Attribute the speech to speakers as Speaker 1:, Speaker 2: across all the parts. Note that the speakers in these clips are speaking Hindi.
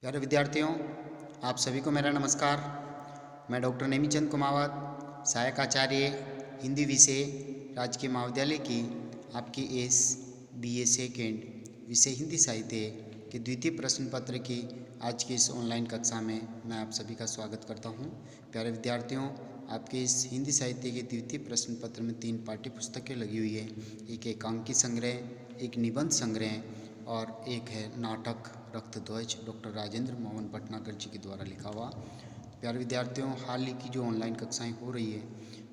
Speaker 1: प्यारे विद्यार्थियों, आप सभी को मेरा नमस्कार। मैं डॉक्टर नेमीचंद कुमावत, सहायक आचार्य हिंदी विषय, राजकीय महाविद्यालय की आपकी BA सेकेंड विषय हिंदी साहित्य के द्वितीय प्रश्न पत्र की आज की इस ऑनलाइन कक्षा में मैं आप सभी का स्वागत करता हूं। प्यारे विद्यार्थियों, आपके इस हिंदी साहित्य के द्वितीय प्रश्न पत्र में 3 पाठ्य पुस्तकें लगी हुई है। एक एकांकी संग्रह, एक निबंध संग्रह और एक है नाटक रक्तध्वज, डॉक्टर राजेंद्र मोहन भटनागर जी के द्वारा लिखा हुआ। प्यारे विद्यार्थियों, हाल ही की जो ऑनलाइन कक्षाएं हो रही है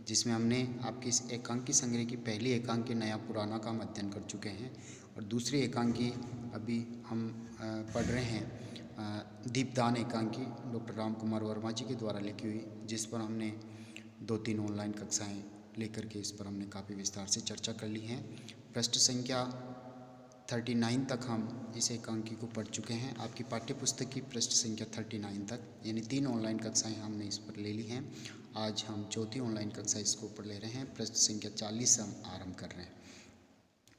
Speaker 1: जिसमें हमने आपकी इस एकांकी संग्रह की पहली एकांकी नया पुराना का हम अध्ययन कर चुके हैं और दूसरी एकांकी अभी हम पढ़ रहे हैं दीपदान एकांकी डॉक्टर राम कुमार वर्मा जी के द्वारा लिखी हुई, जिस पर हमने 2-3 ऑनलाइन कक्षाएं लेकर के इस पर हमने काफ़ी विस्तार से चर्चा कर ली हैं। पृष्ठ संख्या 39 तक हम इस एकांकी को पढ़ चुके हैं। आपकी पाठ्य पुस्तक की पृष्ठ संख्या 39 तक, यानी 3 ऑनलाइन कक्षाएं हमने इस पर ले ली हैं। आज हम चौथी ऑनलाइन कक्षा इसको ऊपर ले रहे हैं। पृष्ठ संख्या 40 से हम आरंभ कर रहे हैं।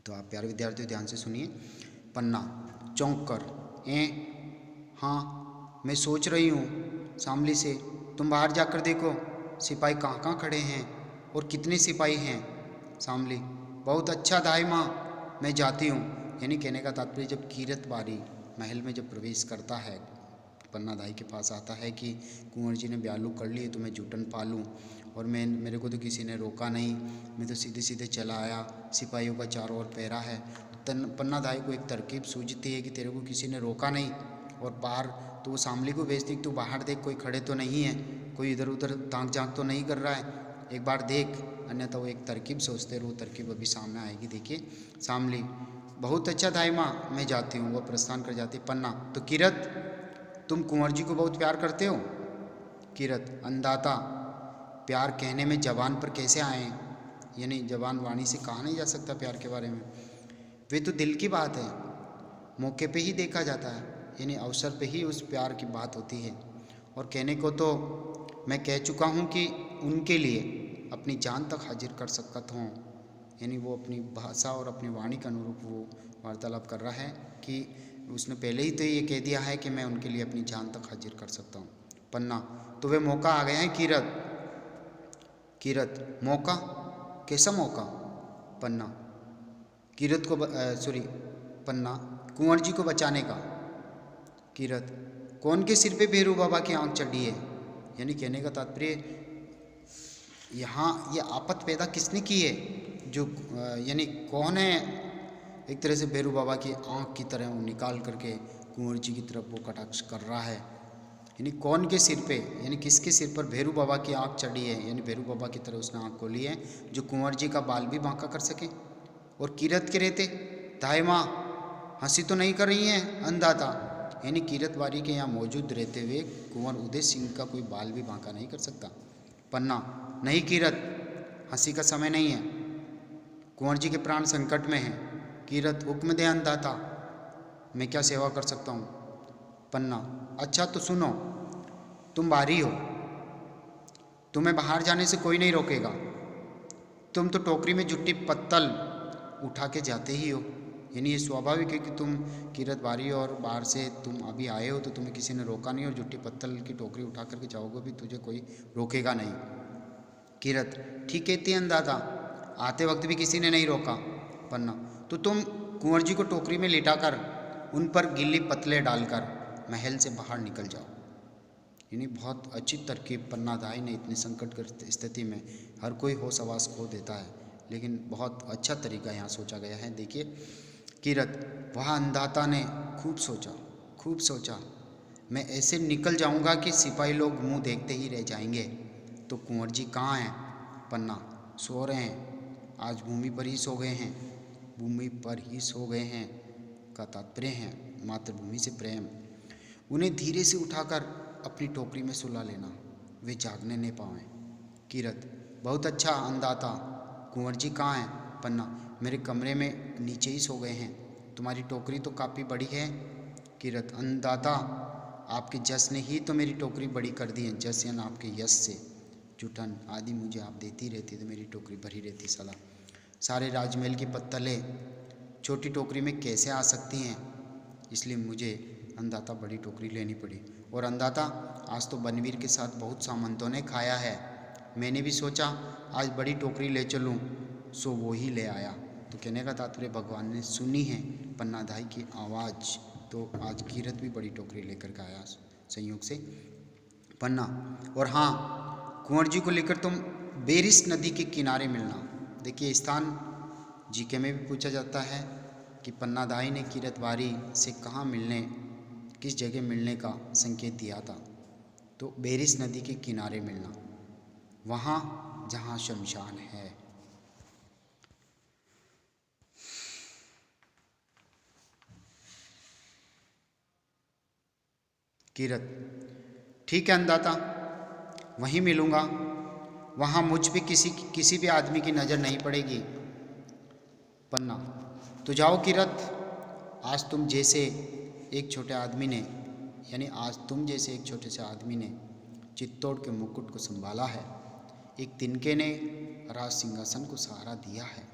Speaker 1: तो आप प्यारे विद्यार्थियों ध्यान से सुनिए। पन्ना चौंक कर, हाँ मैं सोच रही हूँ शामली से, तुम बाहर जाकर देखो सिपाही कहाँ कहाँ खड़े हैं और कितने सिपाही हैं। शामली, बहुत अच्छा दाई माँ, मैं जाती हूँ। यानी कहने का तात्पर्य, जब कीरत बारी महल में जब प्रवेश करता है, पन्ना दाई के पास आता है कि कुंवर जी ने ब्यालू कर लिए तो मैं जूठन पालूँ और मेरे को तो किसी ने रोका नहीं, मैं तो सीधे सीधे चला आया, सिपाहियों का चारों ओर पहरा है। पन्ना दाई को एक तरकीब सूझती है कि तेरे को किसी ने रोका नहीं और बाहर तो वो शामली को भेजती, तू बाहर देख कोई खड़े तो नहीं है, कोई इधर उधर ताक झांक तो नहीं कर रहा है, एक बार देख, अन्यथा वो एक तरकीब सोचते रहो। तरकीब अभी सामने आएगी, देखिए। शामली, बहुत अच्छा दाई माँ, मैं जाती हूँ। वह प्रस्थान कर जाती। पन्ना, तो किरत, तुम कुंवर जी को बहुत प्यार करते हो? किरत, अंधाता, प्यार कहने में जबान पर कैसे आए, यानी जबान वाणी से कहा नहीं जा सकता प्यार के बारे में। वे तो दिल की बात है, मौके पे ही देखा जाता है, यानी अवसर पे ही उस प्यार की बात होती है। और कहने को तो मैं कह चुका हूँ कि उनके लिए अपनी जान तक हाजिर कर सकता हूँ, यानी वो अपनी भाषा और अपनी वाणी के अनुरूप वो वार्तालाप कर रहा है कि उसने पहले ही तो ये कह दिया है कि मैं उनके लिए अपनी जान तक हाजिर कर सकता हूँ। पन्ना, तो वे मौका आ गया है किरत। किरत, मौका? कैसा मौका? पन्ना, किरत को पन्ना, कुंवर जी को बचाने का। किरत, कौन के सिर पे भैरू बाबा की आंख चढ़ी है? यानी कहने का तात्पर्य, यहाँ ये आपत पैदा किसने की है, जो यानी कौन है एक तरह से भैरू बाबा की आंख की तरह वो निकाल करके कुंवर जी की तरफ वो कटाक्ष कर रहा है, यानी कौन के सिर पे, यानी किसके सिर पर भैरू बाबा की आंख चढ़ी है, यानी भैरू बाबा की तरह उसने आंख खोली है जो कुंवर जी का बाल भी बांका कर सके। और किरत के रहते, दाई माँ हंसी तो नहीं कर रही हैं अंधाता, यानी किरत बारी के यहाँ मौजूद रहते हुए कुंवर उदय सिंह का कोई बाल भी बांका नहीं कर सकता। पन्ना, नहीं किरत, हंसी का समय नहीं है, कुंवर जी के प्राण संकट में हैं। किरत, हुक्म दे अंधाता, मैं क्या सेवा कर सकता हूँ? पन्ना, अच्छा तो सुनो, तुम बारी हो, तुम्हें बाहर जाने से कोई नहीं रोकेगा, तुम तो टोकरी में जुट्टी पत्तल उठा के जाते ही हो, यानी ये स्वाभाविक है कि तुम किरत बारी हो और बाहर से तुम अभी आए हो तो तुम्हें किसी ने रोका नहीं और जुट्टी पत्तल की टोकरी उठा करके जाओगे भी, तुझे कोई रोकेगा नहीं। किरत, ठीक कहती है अंदाजा, आते वक्त भी किसी ने नहीं रोका। पन्ना, तो तुम कुंवर जी को टोकरी में लिटाकर उन पर गिल्ली पतले डालकर महल से बाहर निकल जाओ। यानी बहुत अच्छी तरकीब पन्ना दाई ने इतनी संकट स्थिति में, हर कोई होश आवास खो देता है, लेकिन बहुत अच्छा तरीका यहाँ सोचा गया है। देखिए, किरत, वह अंधाता ने खूब सोचा, मैं ऐसे निकल जाऊँगा कि सिपाही लोग मुंह देखते ही रह जाएंगे। तो कुंवर जी कहाँ हैं? पन्ना, सो रहे हैं, आज भूमि पर ही सो गए हैं। भूमि पर ही सो गए हैं का तात्पर्य है मातृभूमि से प्रेम। उन्हें धीरे से उठाकर अपनी टोकरी में सुला लेना, वे जागने नहीं पाएं। किरत, बहुत अच्छा अंधाता, कुंवर जी कहाँ हैं? पन्ना, मेरे कमरे में नीचे ही सो गए हैं, तुम्हारी टोकरी तो काफ़ी बड़ी है। किरत, अंधाता, आपके जस ने ही तो मेरी टोकरी बड़ी कर दी है, जस यानी आपके यश से, जुठन आदि मुझे आप देती रहती तो मेरी टोकरी भरी रहती। सला, सारे राजमहल की पत्तलें छोटी टोकरी में कैसे आ सकती हैं, इसलिए मुझे अंधाता बड़ी टोकरी लेनी पड़ी। और अंधाता, आज तो बनवीर के साथ बहुत सामंतों ने खाया है, मैंने भी सोचा आज बड़ी टोकरी ले चलूं, सो वो ही ले आया। तो कहने का तात्पर्य भगवान ने सुनी है पन्नाधाई की आवाज़, तो आज कीरत भी बड़ी टोकरी लेकर के आया संयोग से पन्ना। और हाँ, कुंवर जी को लेकर तुम बेरिस नदी के किनारे मिलना। देखिए, स्थान जीके में भी पूछा जाता है कि पन्नाधाई ने कीरतवारी से कहाँ मिलने, किस जगह मिलने का संकेत दिया था। तो बेरिस नदी के किनारे मिलना, वहाँ जहाँ शमशान है। कीरत, ठीक है अंदाता, वहीं मिलूँगा, वहाँ मुझ पे किसी भी आदमी की नज़र नहीं पड़ेगी। पन्ना, तो जाओ कीरत, आज तुम जैसे एक छोटे आदमी ने, यानी आज तुम जैसे एक छोटे से आदमी ने चित्तौड़ के मुकुट को संभाला है, एक तिनके ने राज सिंहासन को सहारा दिया है।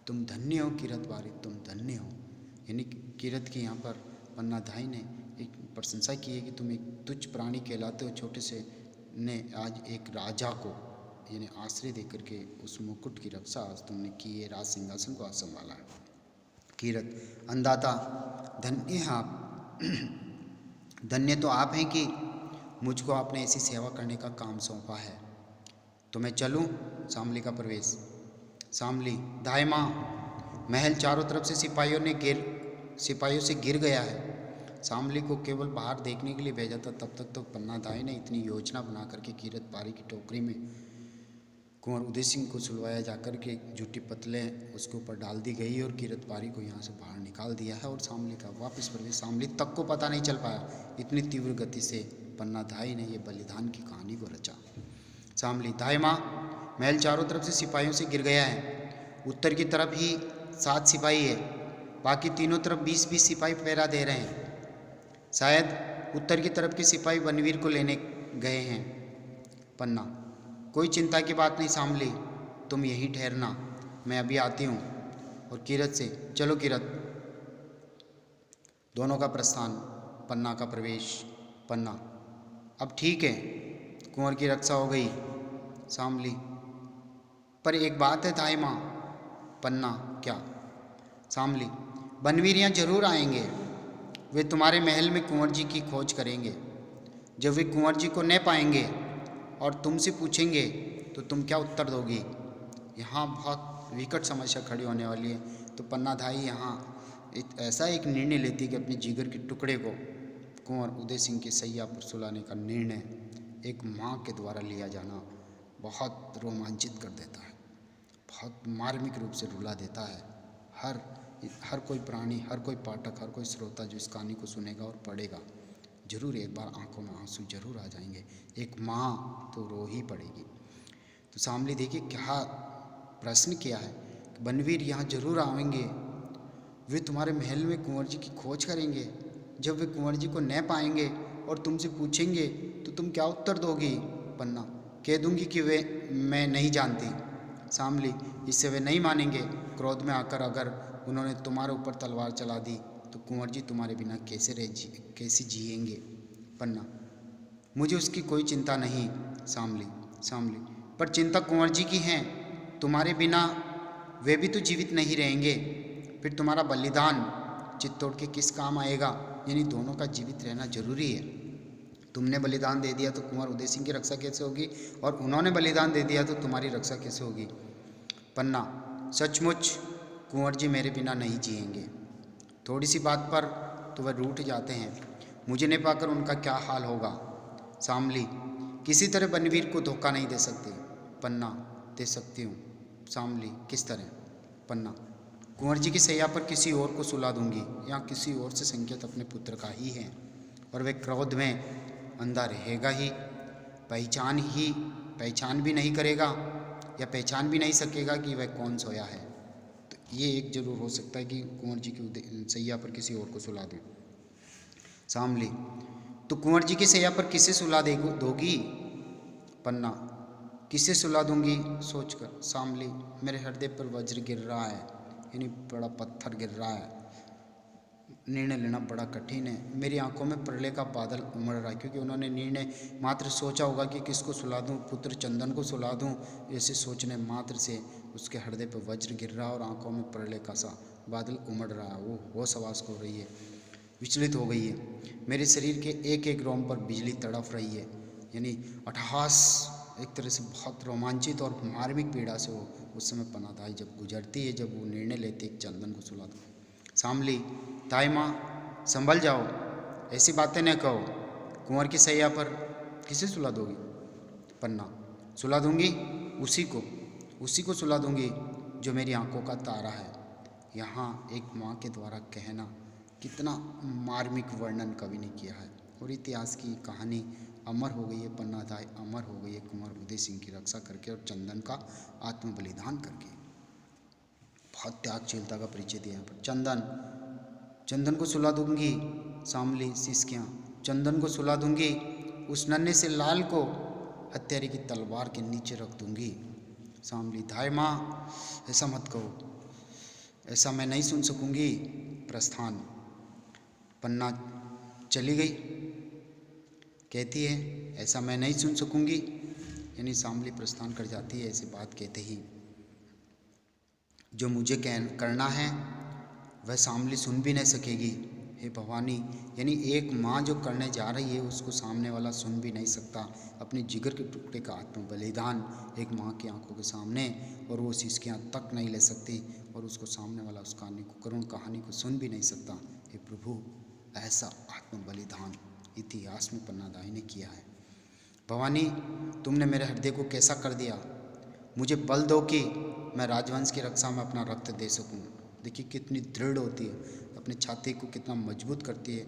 Speaker 1: तुम धन्य हो कीरतवारी, तुम धन्य हो। यानी कीरत की यहाँ पर पन्नाधाई ने एक प्रशंसा की है कि तुम एक तुच्छ प्राणी कहलाते हो, छोटे से ने आज एक राजा को यानी आश्रय देकर के उस मुकुट की रक्षा आज तुमने की है, राज सिंहासन को आज संभाला है। कीरत, अंदाता, धन्य हैं आप धन्य तो आप हैं कि मुझको आपने ऐसी सेवा करने का काम सौंपा है। तो मैं चलूं? शामली का प्रवेश। शामली, धाय माँ, महल चारों तरफ से सिपाहियों से घिर गया है। शामली को केवल बाहर देखने के लिए भेजा था, तब तक तो पन्नाधाई ने इतनी योजना बना करके कीरतवारी की टोकरी में कुंवर उदय सिंह को सुलवाया जाकर के झूठी पतलें उसके ऊपर डाल दी गई और कीरतवारी को यहाँ से बाहर निकाल दिया है। और शामली का वापस प्रवेश शामली तक को पता नहीं चल पाया, इतनी तीव्र गति से पन्नाधाई ने ये बलिदान की कहानी को रचा। शामली, धाय माँ, महल चारों तरफ से सिपाहियों से घिर गया है। उत्तर की तरफ ही 7 सिपाही है, बाकी तीनों तरफ 20-20 सिपाही पहरा दे रहे हैं। शायद उत्तर की तरफ के सिपाही बनवीर को लेने गए हैं। पन्ना, कोई चिंता की बात नहीं शामली, तुम यहीं ठहरना, मैं अभी आती हूँ। और कीरत से, चलो कीरत। दोनों का प्रस्थान, पन्ना का प्रवेश। पन्ना, अब ठीक है, कुंवर की रक्षा हो गई। शामली, पर एक बात है धाई माँ। पन्ना, क्या? शामली, बनवीर यहाँ जरूर आएंगे, वे तुम्हारे महल में कुंवर जी की खोज करेंगे। जब वे कुंवर जी को न पाएंगे और तुमसे पूछेंगे तो तुम क्या उत्तर दोगी? यहाँ बहुत विकट समस्या खड़ी होने वाली है। तो पन्नाधाई यहाँ ऐसा एक निर्णय लेती है कि अपने जिगर के टुकड़े को कुंवर उदय सिंह के सैया पर सुलाने का निर्णय एक माँ के द्वारा लिया जाना बहुत रोमांचित कर देता है, बहुत मार्मिक रूप से रुला देता है। हर कोई प्राणी, हर कोई पाठक, हर कोई श्रोता जो इस कहानी को सुनेगा और पढ़ेगा, जरूर एक बार आंखों में आंसू जरूर आ जाएंगे। एक माँ तो रो ही पड़ेगी। तो शामली देखिए क्या प्रश्न किया है, बनवीर यहाँ जरूर आएंगे, वे तुम्हारे महल में कुंवर जी की खोज करेंगे। जब वे कुंवर जी को न पाएंगे और तुमसे पूछेंगे तो तुम क्या उत्तर दोगी? पन्ना, कह दूंगी कि वे मैं नहीं जानती। शामली, इससे वे नहीं मानेंगे। क्रोध में आकर अगर उन्होंने तुम्हारे ऊपर तलवार चला दी तो कुंवर जी तुम्हारे बिना कैसे जिएंगे? पन्ना, मुझे उसकी कोई चिंता नहीं। शामली, पर चिंता कुंवर जी की है, तुम्हारे बिना वे भी तो जीवित नहीं रहेंगे, फिर तुम्हारा बलिदान चित्तौड़ के किस काम आएगा? यानी दोनों का जीवित रहना जरूरी है। तुमने बलिदान दे दिया तो कुंवर उदय सिंह की रक्षा कैसे होगी, और उन्होंने बलिदान दे दिया तो तुम्हारी रक्षा कैसे होगी? पन्ना, सचमुच कुंवर जी मेरे बिना नहीं जिएंगे। थोड़ी सी बात पर तो वह रूठ जाते हैं, मुझे नहीं पाकर उनका क्या हाल होगा? शामली, किसी तरह बनवीर को धोखा नहीं दे सकती। पन्ना, दे सकती हूँ। शामली, किस तरह? पन्ना, कुंवर जी की सैया पर किसी और को सुला दूंगी, या किसी और से संकेत अपने पुत्र का ही है, और वह क्रोध में अंधा रहेगा ही, पहचान भी नहीं करेगा या पहचान भी नहीं सकेगा कि वह कौन सोया है। तो ये एक जरूर हो सकता है कि कुंवर जी की सैया पर किसी और को सुला दें। शामली, तो कुंवर जी की सैया पर किसे सुला दोगी? पन्ना, किसे सुला दूंगी सोचकर। शामली, मेरे हृदय पर वज्र गिर रहा है, यानी बड़ा पत्थर गिर रहा है, निर्णय लेना बड़ा कठिन है। मेरी आंखों में प्रलय का बादल उमड़ रहा है, क्योंकि उन्होंने निर्णय मात्र सोचा होगा कि किसको सुला दूं, पुत्र चंदन को सुला दूं। ऐसे सोचने मात्र से उसके हृदय पर वज्र गिर रहा और आंखों में प्रलय का सा बादल उमड़ रहा है। वो होश हवास हो रही है, विचलित हो गई है। मेरे शरीर के एक एक रोम पर बिजली तड़प रही है, यानी अट्ठहास, एक तरह से बहुत रोमांचित और मार्मिक पीड़ा से वो उस समय पनादाई जब गुजरती है, जब वो निर्णय लेती है चंदन को सुला दो। शामली, ताई माँ संभल जाओ, ऐसी बातें न कहो। कुंवर की सैया पर किसे सुला दोगी? पन्ना, सुला दूंगी उसी को सुला दूंगी जो मेरी आंखों का तारा है। यहाँ एक माँ के द्वारा कहना कितना मार्मिक वर्णन कवि ने किया है, और इतिहास की कहानी अमर हो गई है। पन्नादाई अमर हो गई है कुंवर उदय सिंह की रक्षा करके और चंदन का आत्म बलिदान करके। बहुत त्यागशीलता का परिचय दिया यहाँ पर। चंदन को सुला दूंगी। शामली सिसकियाँ, चंदन को सुला दूंगी, उस नन्हे से लाल को हत्यारे की तलवार के नीचे रख दूंगी। शामली, धाय माँ ऐसा मत कहो, ऐसा मैं नहीं सुन सकूंगी। प्रस्थान, पन्ना चली गई, कहती है ऐसा मैं नहीं सुन सकूंगी, यानी शामली प्रस्थान कर जाती है ऐसी बात कहते ही। जो मुझे करना है वह शामली सुन भी नहीं सकेगी। हे भवानी, यानी एक माँ जो करने जा रही है उसको सामने वाला सुन भी नहीं सकता। अपने जिगर के टुकड़े का आत्म बलिदान एक माँ की आंखों के सामने, और वो सिसकियाँ तक नहीं ले सकती, और उसको सामने वाला उस कहानी को, करुण कहानी को सुन भी नहीं सकता। हे प्रभु, ऐसा आत्म बलिदान इतिहास में पन्नादाई ने किया है। भवानी, तुमने मेरे हृदय को कैसा कर दिया। मुझे बल दो कि मैं राजवंश की रक्षा में अपना रक्त दे सकूं। देखिए कितनी दृढ़ होती है, अपनी छाती को कितना मजबूत करती है।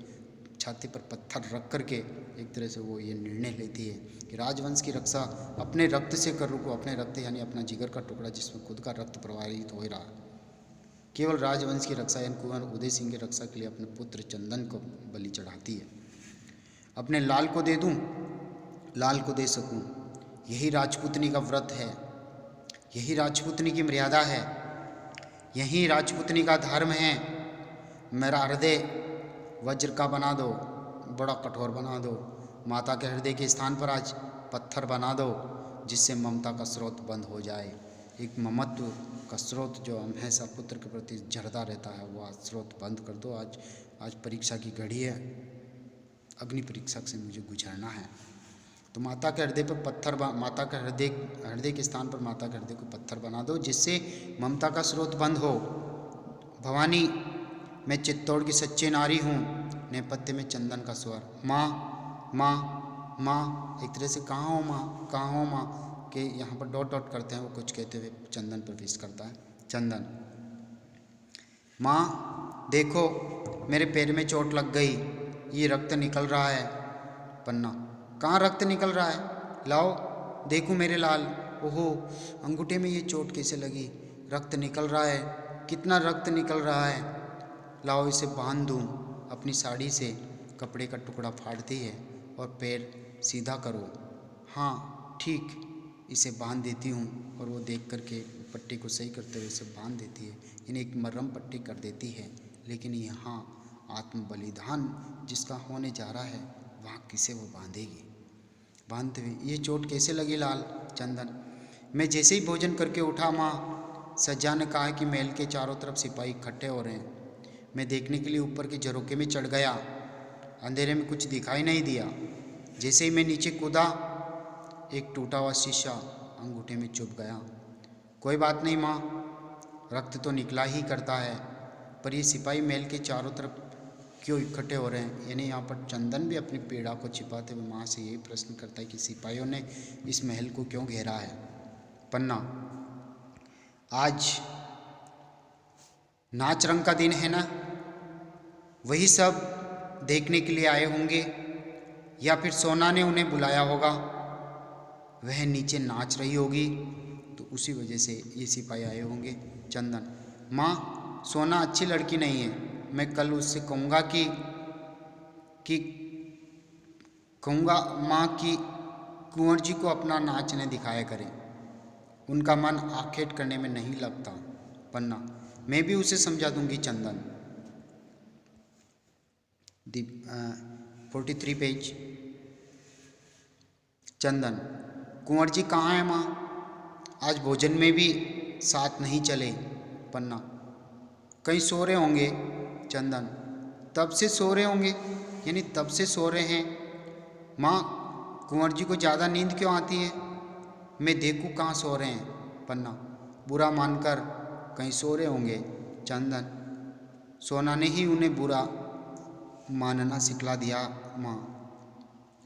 Speaker 1: छाती पर पत्थर रख करके एक तरह से वो ये निर्णय लेती है कि राजवंश की रक्षा अपने रक्त से करूँ। अपने रक्त यानी अपना जिगर का टुकड़ा जिसमें खुद का रक्त प्रवाहित हो रहा, केवल राजवंश की रक्षा यानी कुंवर उदय सिंह की रक्षा के लिए अपने पुत्र चंदन को बलि चढ़ाती है। अपने लाल को दे दूं, लाल को दे सकूं, यही राजपूतनी का व्रत है, यही राजपूतनी की मर्यादा है, यही राजपूतनी का धर्म है। मेरा हृदय वज्र का बना दो, बड़ा कठोर बना दो। माता के हृदय के स्थान पर आज पत्थर बना दो, जिससे ममता का स्रोत बंद हो जाए। एक ममत्व का स्रोत जो हमेशा पुत्र के प्रति झरता रहता है, वो आज स्रोत बंद कर दो। आज परीक्षा की घड़ी है, अग्नि परीक्षा से मुझे गुजरना है। तो माता के हृदय पर पत्थर, माता के हृदय के स्थान पर माता के हृदय को पत्थर बना दो, जिससे ममता का स्रोत बंद हो। भवानी, मैं चित्तौड़ की सच्ची नारी हूँ। नेपथ्य में चंदन का स्वर, माँ माँ माँ, एक तरह से कहाँ हो माँ, कहाँ हो माँ के यहाँ पर डॉट डॉट करते हैं, वो कुछ कहते हुए चंदन पर विष करता है। चंदन, माँ देखो मेरे पैर में चोट लग गई, ये रक्त निकल रहा है। पन्ना, कहाँ रक्त निकल रहा है, लाओ देखो मेरे लाल। ओहो, अंगूठे में ये चोट कैसे लगी, रक्त निकल रहा है, कितना रक्त निकल रहा है, लाओ इसे बांध दूँ। अपनी साड़ी से कपड़े का टुकड़ा फाड़ती है और पैर सीधा करो। हाँ ठीक, इसे बांध देती हूँ। और वो देख करके पट्टी को सही करते हुए इसे बांध देती है, यानी एक मरहम पट्टी कर देती है। लेकिन यहाँ आत्म बलिदान जिसका होने जा रहा है, वहाँ किसे वो बांधेगी। बांधते हुए, ये चोट कैसे लगी लाल। चंदन, मैं जैसे ही भोजन करके उठा, माँ सज्जा ने कहा कि महल के चारों तरफ सिपाही इकट्ठे हो रहे हैं। मैं देखने के लिए ऊपर के झरोके में चढ़ गया, अंधेरे में कुछ दिखाई नहीं दिया। जैसे ही मैं नीचे कूदा, एक टूटा हुआ शीशा अंगूठे में चुभ गया। कोई बात नहीं माँ, रक्त तो निकला ही करता है, पर ये सिपाही महल के चारों तरफ क्यों इकट्ठे हो रहे हैं। यानी यहाँ पर चंदन भी अपनी पीड़ा को छिपाते हुए माँ से यही प्रश्न करता है कि सिपाहियों ने इस महल को क्यों घेरा है। पन्ना, आज नाच रंग का दिन है ना, वही सब देखने के लिए आए होंगे, या फिर सोना ने उन्हें बुलाया होगा, वह नीचे नाच रही होगी तो उसी वजह से ये सिपाही आए होंगे। चंदन, माँ सोना अच्छी लड़की नहीं है, मैं कल उससे कहूँगा कि कहूँगा माँ कि कुंवर जी को अपना नाचने दिखाया करें, उनका मन आखेट करने में नहीं लगता। पन्ना, मैं भी उसे समझा दूंगी। चंदन, 43 पेज। चंदन, कुंवर जी कहाँ है माँ? आज भोजन में भी साथ नहीं चले। पन्ना, कहीं सो रहे होंगे। चंदन, तब से सो रहे होंगे, यानी तब से सो रहे हैं। माँ, कुंवर जी को ज़्यादा नींद क्यों आती है? मैं देखूँ कहाँ सो रहे हैं। पन्ना, बुरा मानकर कहीं सो रहे होंगे। चंदन, सोना ने ही उन्हें बुरा मानना सिखला दिया माँ,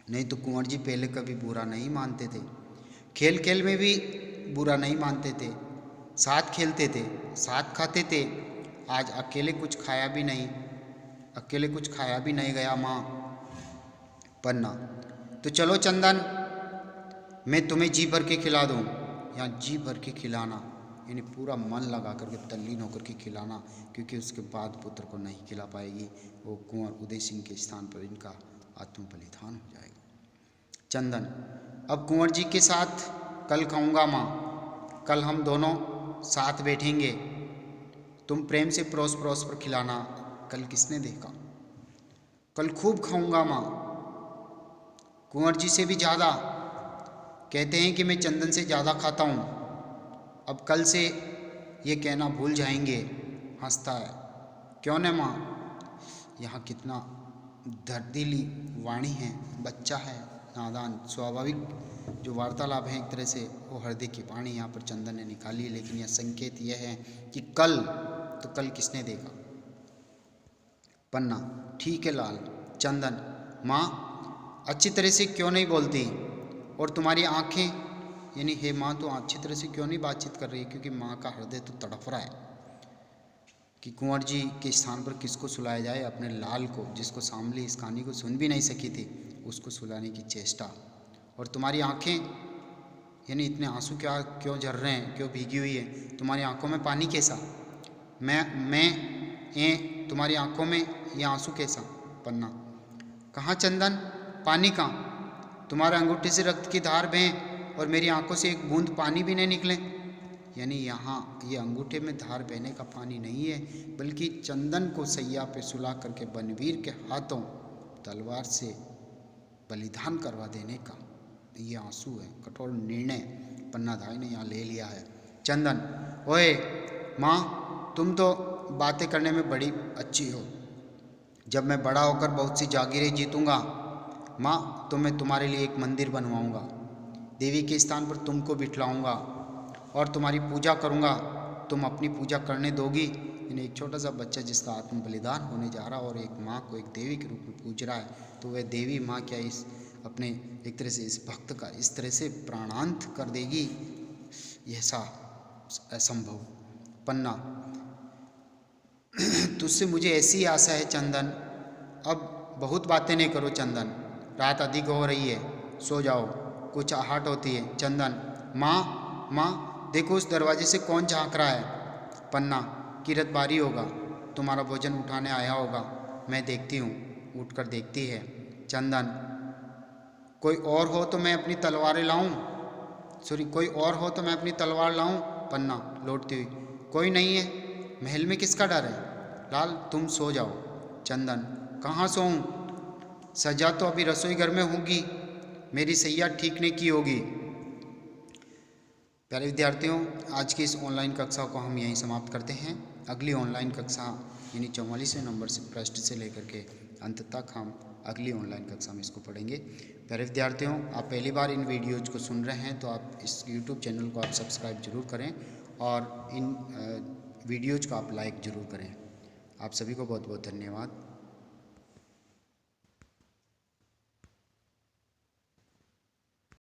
Speaker 1: नहीं तो कुंवर जी पहले कभी बुरा नहीं मानते थे। खेल खेल में भी बुरा नहीं मानते थे, साथ खेलते थे, साथ खाते थे। आज अकेले कुछ खाया भी नहीं गया माँ। पन्ना, तो चलो चंदन, मैं तुम्हें जी भर के खिला दूँ। यहाँ जी भर के खिलाना यानी पूरा मन लगा करके तल्लीन होकर के खिलाना, क्योंकि उसके बाद पुत्र को नहीं खिला पाएगी। वो कुंवर उदय सिंह के स्थान पर इनका आत्म बलिदान हो जाएगा। चंदन, अब कुंवर जी के साथ कल खाऊंगा माँ, कल हम दोनों साथ बैठेंगे। तुम प्रेम से परोस परोस पर खिलाना, कल किसने देखा। कल खूब खाऊंगा माँ, कुंवर जी से भी ज़्यादा। कहते हैं कि मैं चंदन से ज़्यादा खाता हूँ। अब कल से ये कहना भूल जाएंगे। हंसता है, क्यों न माँ। यहाँ कितना दर्दीली वाणी है, बच्चा है, नादान। स्वाभाविक जो वार्तालाप है एक तरह से वो हृदय की वाणी यहाँ पर चंदन ने निकाली, लेकिन यह संकेत यह है कि कल, तो कल किसने देखा। पन्ना, ठीक है लाल। चंदन, माँ अच्छी तरह से क्यों नहीं बोलती, और तुम्हारी आंखें, यानी हे माँ तो अच्छी तरह से क्यों नहीं बातचीत कर रही, क्योंकि माँ का हृदय तो तड़फ रहा है कि कुंवर जी के स्थान पर किसको सुलाया जाए। अपने लाल को, जिसको शामली इस कहानी को सुन भी नहीं सकी थी, उसको सुलाने की चेष्टा। और तुम्हारी आंखें, यानी इतने आंसू क्यों झर रहे हैं, क्यों भीगी हुई है तुम्हारी आंखों में पानी कैसा। तुम्हारी आंखों में ये आंसू कैसा। पन्ना, कहाँ चंदन, पानी कहाँ। तुम्हारे अंगूठे से रक्त की धार बहे और मेरी आंखों से एक बूंद पानी भी नहीं निकले। यानी यहाँ ये अंगूठे में धार बहने का पानी नहीं है, बल्कि चंदन को सैया पे सुला करके बनवीर के हाथों तलवार से बलिदान करवा देने का ये आंसू है। कठोर निर्णय पन्नाधाई ने यहाँ ले लिया है। चंदन, ओए माँ, तुम तो बातें करने में बड़ी अच्छी हो। जब मैं बड़ा होकर बहुत सी जागीरें जीतूंगा माँ, तो मैं तुम्हारे लिए एक मंदिर बनवाऊंगा, देवी के स्थान पर तुमको बिठलाऊंगा और तुम्हारी पूजा करूंगा। तुम अपनी पूजा करने दोगी। यानी एक छोटा सा बच्चा जिसका आत्म बलिदान होने जा रहा और एक माँ को एक देवी के रूप में पूज रहा है, तो वह देवी माँ क्या इस अपने एक तरह से इस भक्त का इस तरह से प्राणांत कर देगी, यह सा असंभव। पन्ना, तुझसे मुझे ऐसी आशा है चंदन। अब बहुत बातें नहीं करो चंदन, रात अधिक हो रही है, सो जाओ, कुछ आहट होती है। चंदन, माँ देखो उस दरवाजे से कौन झांक रहा है। पन्ना, किरतबारी होगा, तुम्हारा भोजन उठाने आया होगा, मैं देखती हूँ। उठकर देखती है। चंदन, कोई और हो तो मैं अपनी तलवारें लाऊं। कोई और हो तो मैं अपनी तलवार लाऊं। पन्ना लौटती हुई, कोई नहीं है, महल में किसका डर है। लाल, तुम सो जाओ। चंदन, कहाँ सोऊं, सजा तो अभी रसोई घर में होगी, मेरी सैया ठीक नहीं की होगी। प्यारे विद्यार्थियों, आज की इस ऑनलाइन कक्षा को हम यहीं समाप्त करते हैं। अगली ऑनलाइन कक्षा यानी 44वें नंबर से पृष्ठ से लेकर के अंत तक हम अगली ऑनलाइन कक्षा में इसको पढ़ेंगे। प्यारे विद्यार्थियों, आप पहली बार इन वीडियोज़ को सुन रहे हैं तो आप इस YouTube चैनल को आप सब्सक्राइब जरूर करें और इन वीडियोज़ को आप लाइक ज़रूर करें। आप सभी को बहुत बहुत धन्यवाद।